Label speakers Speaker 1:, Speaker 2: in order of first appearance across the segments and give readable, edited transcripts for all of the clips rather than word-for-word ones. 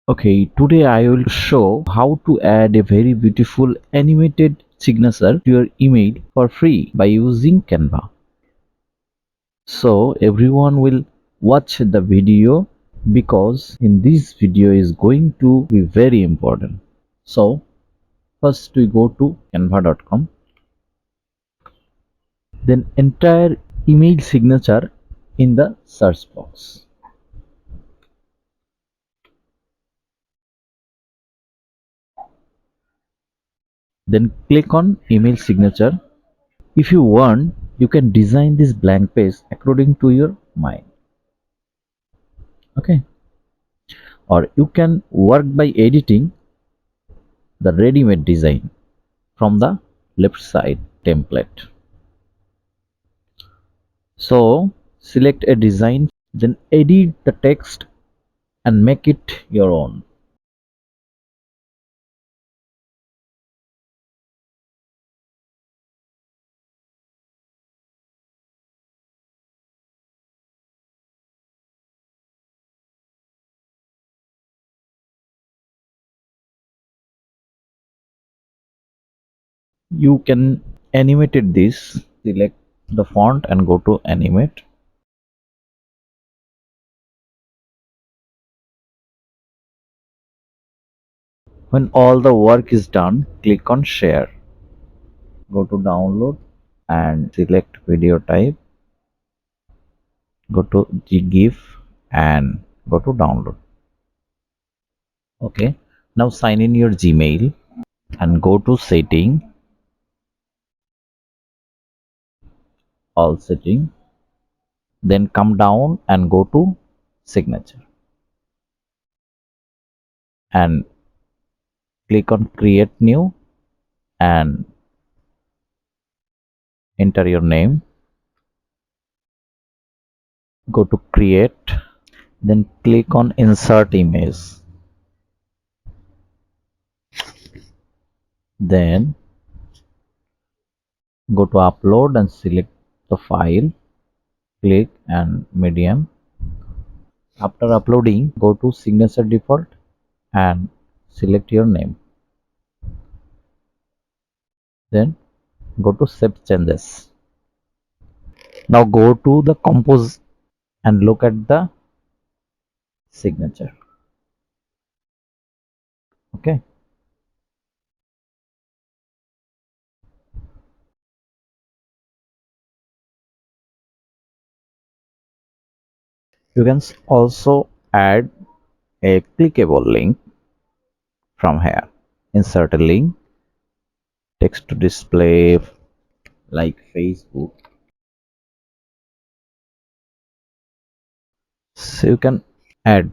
Speaker 1: Okay, today I will show how to add a very beautiful animated signature to your email for free by using Canva. So everyone will watch the video because in this video is going to be very important. So first we go to canva.com, then enter email signature in the search box. Then click on email signature. If you want, you can design this blank page according to your mind. Okay, or you can work by editing the ready-made design from the left side template. So select a design, then edit the text and make it your own. You can animate this. Select the font and go to animate. When all the work is done, click on share. Go to download and select video type. Go to GIF and go to download. Okay, now sign in your Gmail and go to setting, all setting, then come down and go to signature and click on create new and enter your name. Go to create, then click on insert image, then go to upload and select the file, click and medium. After uploading, go to signature default and select your name, then go to save changes. Now go to the compose and look at the signature. Okay, you can also add a clickable link from here. Insert a link, text to display like Facebook. So you can add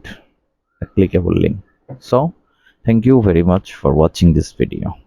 Speaker 1: a clickable link. So thank you very much for watching this video.